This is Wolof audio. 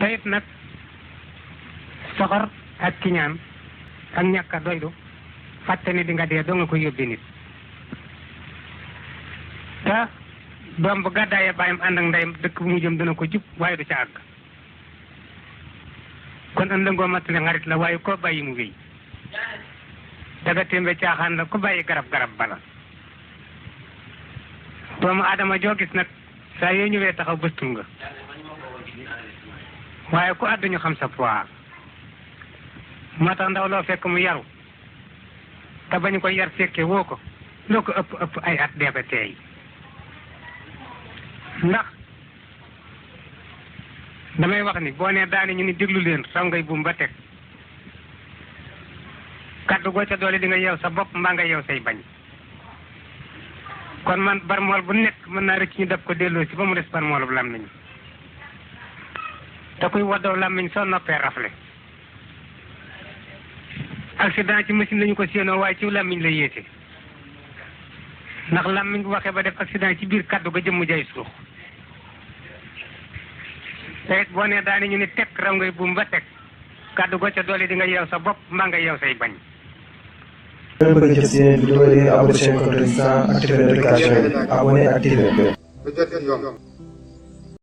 tayit nag soxor ak kiñaan ak ñàkk a doylu fàtte ni di nga dee doo nga ko yóbbi nit te doom bu gàddaayee bàyyam ànd ak ndeyam dëkk bu mu jëm dana ko jub waaye du ca àgg kon ëndëngoo mattale xarit la waaye koo bàyyi mu wéy daga témbe caaxaan la ku bàyyi garab bala doomu aadama joo gis nag saa yoo ñëwee taxaw bëstul nga waaye ku àdduñu xam sa poids moo tax ndaw loo fekk mu yaru te bañu ko yar fekke woo ko loo ko ëpp ay at deeba teey ndax damay wax ni boo nee daani ñu ni déglu leen raw ngay buum ba teg kaddu goo ca doole di nga yeew sa bopp mbaa nga yeew say bañ kon man barmool bu nekk mën naa rëcc ñu def ko delloo si ba mu des barmool bu làmmiñ te kuy waddoo làmmiñ soo noppee rafle accident ci machine lañu ko séenoo waaye ci làmmiñ la yéete ndax làmmiñ bu waxee ba def accident ci biir kaddu ga jëmm jay suux te it boo nee daani ñu ni teg raw ngay buum ba teg kaddu go ca doole di nga yeew sa bopp mbaa nga yeew say bañ. bëgg jot seen vidéo yi abonné chaîne Codou Résistant activer notification yi abonné activer